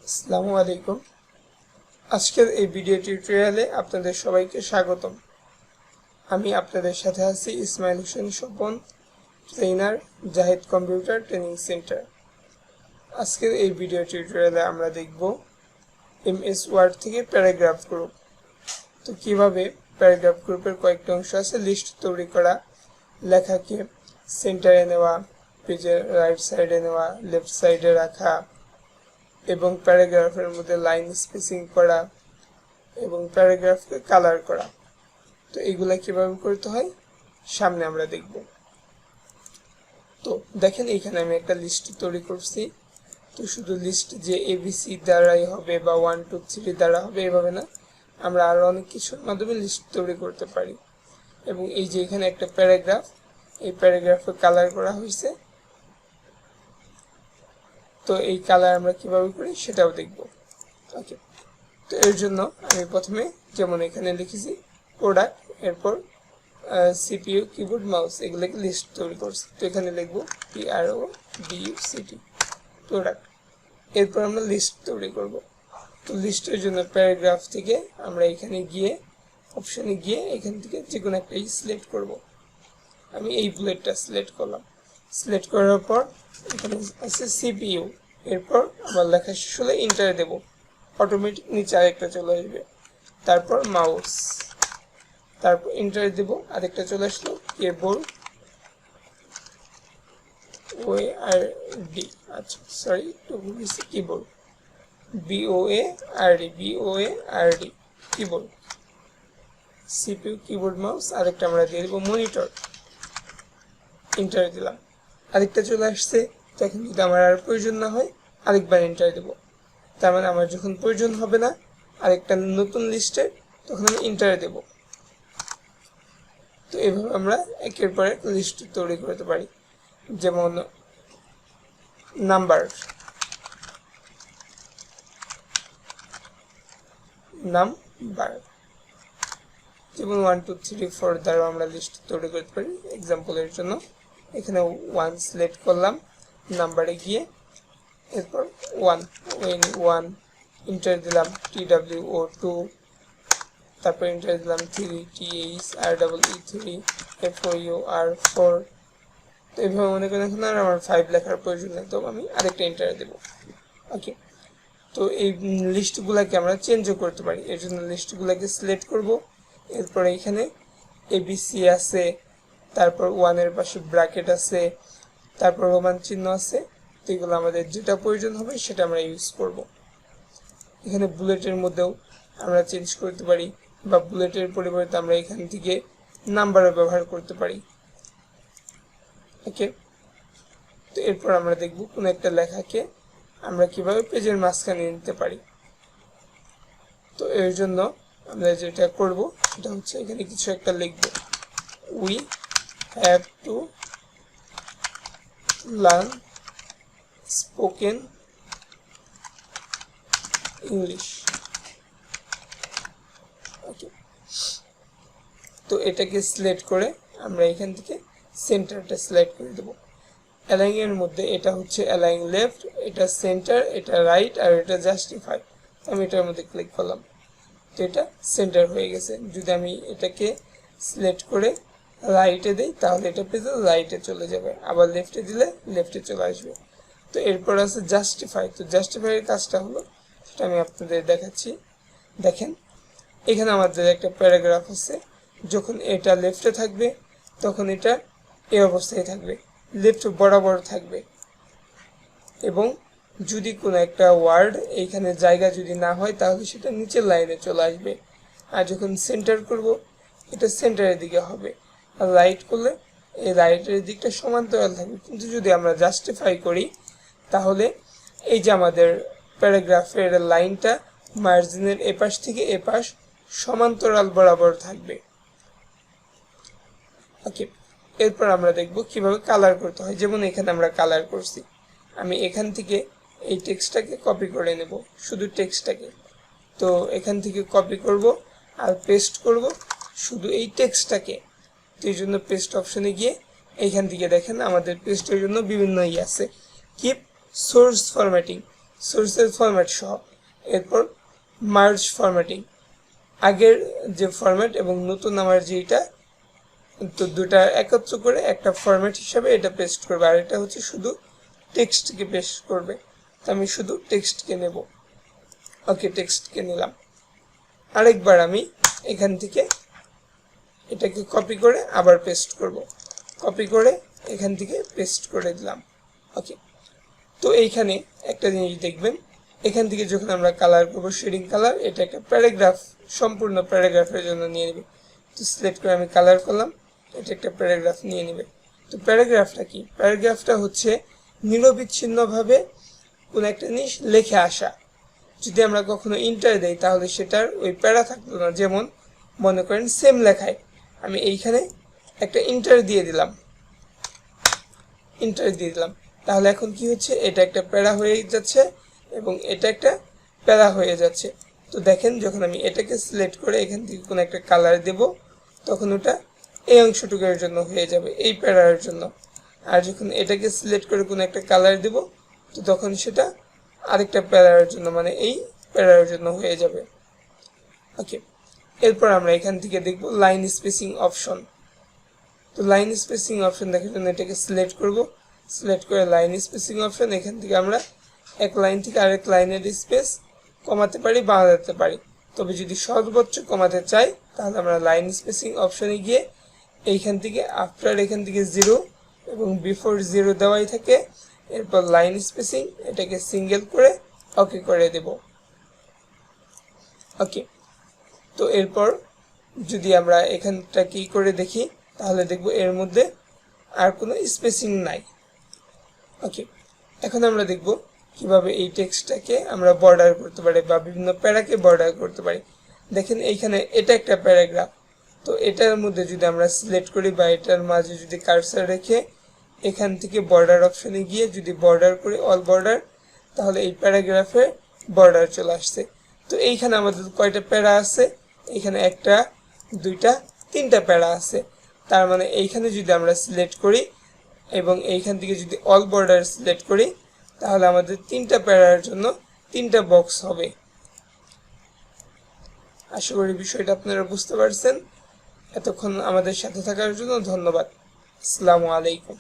আসসালামু আলাইকুম। আজকের এই ভিডিও টিউটোরিয়ালে আপনাদের সবাইকে স্বাগতম। আমি আপনাদের সাথে আছি Ismail Swapan, trainer, Zahid computer training centre. আজকের এই ভিডিও টিউটোরিয়ালে আমরা দেখব এমএস ওয়ার্ড থেকে প্যারাগ্রাফ গ্রুপ। তো কিভাবে প্যারাগ্রাফ গ্রুপের কয়েকটা অংশ আছে লিস্ট তৈরি করা, লেখাকে সেন্টারে নেওয়া, পেজের রাইট সাইডে নেওয়া, লেফট সাইডে রাখা, এবং প্যারাগ্রাফের মধ্যে লাইন স্পেসিং করা এবং প্যারাগ্রাফকে কালার করা। তো এইগুলা কিভাবে করতে হয় সামনে আমরা দেখব। তো দেখেন এখানে আমি একটা লিস্ট তৈরি করছি। তো শুধু লিস্ট যে এবিসি দ্বারাই হবে বা 1 2 3 দ্বারা হবে এভাবে না, আমরা আরো অনেক কিছুর মাধ্যমে লিস্ট তৈরি করতে পারি। এবং এই যে এখানে একটা প্যারাগ্রাফ, এই প্যারাগ্রাফে কালার করা হয়েছে। তো এই কালার আমরা কিভাবে করি সেটাও দেখব। ওকে, তো এর জন্য আমি প্রথমে যেমন এখানে লিখেছি প্রোডাক্ট, এরপর সিপিইউ, কিবোর্ড, মাউস, এগুলোকে লিস্ট তৈরি করছি। তো এখানে লিখবো PRODUCT প্রোডাক্ট। এরপর আমরা লিস্ট তৈরি করব। তো লিস্টের জন্য প্যারাগ্রাফ থেকে আমরা এখানে গিয়ে অপশনে গিয়ে এখান থেকে যে কোনো একটা সিলেক্ট করব। আমি এই বুলেটটা সিলেক্ট করলাম। সিলেক্ট করার পর এখানে আছে সিপিইউ, এরপর আমার লেখা শেষ হলে এন্টার দেব, অটোমেটিক নিচে আরেকটা চলে আসবে। তারপর মাউস, তারপর এন্টার দেব, আরেকটা চলে আসলো কিবোর্ড, আচ্ছা সরি একটু ভুলেছি, keyboard BOARD keyboard, CPU, keyboard, mouse, আরেকটা আমরা দিয়ে দেবো মনিটর, এন্টার দিলাম, আরেকটা চলে আসছে। তখন যদি আমার আর প্রয়োজন না হয় আরেকবার এন্টার দেব। তার মানে আমার যখন প্রয়োজন হবে না আরেকটা নতুন লিস্টের, তখন আমি এন্টার দেব। তো এভাবে আমরা একের পর এক লিস্ট তৈরি করতে পারি। যেমন নাম্বার, যেমন 1 2 3 4 দ্বারা আমরা লিস্ট তৈরি করতে পারি। এক্সাম্পলের জন্য এখানে 1 সিলেক্ট করলাম, নাম্বারে গিয়ে এরপর 1 এন্টার দিলাম, TWO2, তারপর এন্টার দিলাম 3 THREE3 FOUR4। তো এইভাবে মনে করেন এখন আর আমার 5 লেখার প্রয়োজন নেই, তো আমি আরেকটা এন্টার দেব। ওকে, তো এই লিস্টগুলোকে আমরা চেঞ্জও করতে পারি। এর জন্য লিস্টগুলোকে সিলেক্ট করব। এরপরে এখানে এবিসি আছে, তারপর 1 এর পাশে ব্র্যাকেট আছে, তারপর রোমান চিহ্ন আছে। তো এগুলো আমাদের যেটা প্রয়োজন হবে সেটা আমরা ইউজ করব। এখানে বুলেটের মধ্যেও আমরা চেঞ্জ করতে পারি, বা বুলেটের পরিবর্তে আমরা এখান থেকে নাম্বারও ব্যবহার করতে পারি। ওকে, তো এরপর আমরা দেখব কোন একটা লেখাকে আমরা কিভাবে পেজের মাঝখানে নিতে পারি। তো এর জন্য আমরা যেটা করব সেটা হচ্ছে এখানে কিছু একটা লিখব, we have to learn spoken English. Okay, তো এটাকে সিলেক্ট করে আমরা এখান থেকে সেন্টারটা সিলেক্ট করে দেব। অ্যালাইন এর মধ্যে এটা হচ্ছে অ্যালাইন লেফট, এটা সেন্টার, এটা রাইট, আর এটা জাস্টিফাই। আমি এটার মধ্যে ক্লিক করলাম, তো এটা সেন্টার হয়ে গেছে। যদি আমি এটাকে সিলেক্ট করে রাইটে দেই তাহলে এটা পেজে রাইটে চলে যাবে, আবার লেফটে দিলে লেফটে চলে আসবে। তো এরপর আছে জাস্টিফাই। তো জাস্টিফাইয়ের কাজটা হলো সেটা আমি আপনাদের দেখাচ্ছি। দেখেন এখানে আমাদের একটা প্যারাগ্রাফ আছে, যখন এটা লেফটে থাকবে তখন এটা এই অবস্থায় থাকবে, লেফট বরাবর থাকবে। এবং যদি কোনো একটা ওয়ার্ড এইখানে জায়গা যদি না হয় তাহলে সেটা নিচের লাইনে চলে আসবে। আর যখন সেন্টার করব এটা সেন্টারের দিকে হবে, আর রাইট করলে এই রাইটের দিকটা সমান্তরাল থাকবে। কিন্তু যদি আমরা জাস্টিফাই করি তাহলে এই যে আমাদের প্যারাগ্রাফের লাইনটা মার্জিনের এপাশ থেকে এপাশ সমান্তরাল বরাবর থাকবে। ওকে, এরপর আমরা দেখব কিভাবে কালার করতে হয়। যেমন এখানে আমরা কালার করছি, আমি এখান থেকে এই টেক্সটটাকে কপি করে নেব, শুধু টেক্সটটাকে। তো এখান থেকে কপি করব আর পেস্ট করব শুধু এই টেক্সটটাকে। তো এই জন্য পেস্ট অপশনে গিয়ে এইখান থেকে দেখেন আমাদের পেস্টের জন্য বিভিন্ন আছে, কিপ সোর্স ফরম্যাটিং। সোর্সের ফরম্যাট সহ। এরপর মার্জ ফরম্যাটিং, আগের যে ফরম্যাট এবং নতুন আমার যেটা, তো দুটা একত্র করে একটা ফরম্যাট হিসাবে এটা পেস্ট করবে, আর এটা হচ্ছে শুধু টেক্সটকে পেস্ট করবে। তো আমি শুধু টেক্সটকে নেব। ওকে, টেক্সটকে নিলাম। আরেকবার আমি এখান থেকে এটাকে কপি করে আবার পেস্ট করব, কপি করে এখান থেকে পেস্ট করে দিলাম। ওকে, তো এইখানে একটা জিনিস দেখবেন, এখান থেকে যখন আমরা কালার করবো শেডিং কালার, এটা একটা প্যারাগ্রাফ, সম্পূর্ণ প্যারাগ্রাফের জন্য নিয়ে নেবে। তো সিলেক্ট করে আমি কালার করলাম, এটা একটা প্যারাগ্রাফ নিয়ে নেবে। তো প্যারাগ্রাফটা কি? প্যারাগ্রাফটা হচ্ছে নিরবিচ্ছিন্নভাবে কোনো একটা জিনিস লিখে আসা। যদি আমরা কখনো ইন্টার দেই তাহলে সেটার ওই প্যারা থাকতো না। যেমন মনে করেন সেম লেখায় আমি এইখানে একটা ইন্টার দিয়ে দিলাম, তাহলে এখন কি হচ্ছে, এটা একটা প্যারা হয়ে যাচ্ছে এবং এটা একটা প্যারা হয়ে যাচ্ছে। তো দেখেন, যখন আমি এটাকে সিলেক্ট করে এখান থেকে কোনো একটা কালার দেব, তখন ওটা এই অংশটুকুর জন্য হয়ে যাবে, এই প্যারার জন্য। আর যখন এটাকে সিলেক্ট করে কোনো একটা কালার দেব, তো তখন সেটা আরেকটা প্যারার জন্য, মানে এই প্যারার জন্য হয়ে যাবে। ওকে, এরপর আমরা এখান থেকে দেখব লাইন স্পেসিং অপশন। তো লাইন স্পেসিং অপশন দেখার জন্য এটাকে সিলেক্ট করব, সিলেক্ট করে লাইন স্পেসিং অপশন, এখান থেকে আমরা এক লাইন থেকে আরেক লাইনের স্পেস কমাতে পারি, বাড়াতে পারি। তবে যদি সর্বোচ্চ কমাতে চাই তাহলে আমরা লাইন স্পেসিং অপশনে গিয়ে এইখান থেকে আফটার এখান থেকে 0 এবং বিফোর 0 দেওয়াই থাকে। এরপর লাইন স্পেসিং এটাকে সিঙ্গেল করে ওকে করে দেব। ওকে, তো এরপর যদি আমরা এখানটা কি করে দেখি তাহলে দেখব এর মধ্যে আর কোনো স্পেসিং নাই। ওকে, এখন আমরা দেখব কিভাবে এই টেক্সটটাকে আমরা বর্ডার করতে পারি বা বিভিন্ন প্যারাকে বর্ডার করতে পারি। দেখেন এইখানে এটা একটা প্যারাগ্রাফ, তো এটার মধ্যে যদি আমরা সিলেক্ট করি বা এটার মাঝে যদি কার্সার রেখে এখান থেকে বর্ডার অপশনে গিয়ে যদি বর্ডার করি অল বর্ডার, তাহলে এই প্যারাগ্রাফে বর্ডার চলে আসছে। তো এইখানে আমাদের কয়টা প্যারা আছে? এখানে একটা, দুইটা, তিনটা প্যারা আছে। তার মানে এইখানে যদি আমরা সিলেক্ট করি এবং এইখান থেকে যদি অল বর্ডার সিলেক্ট করি, তাহলে আমাদের তিনটা প্যারার জন্য তিনটা বক্স হবে। আশা করি বিষয়টা আপনারা বুঝতে পারছেন। এতক্ষণ আমাদের সাথে থাকার জন্য ধন্যবাদ। আসসালামু আলাইকুম।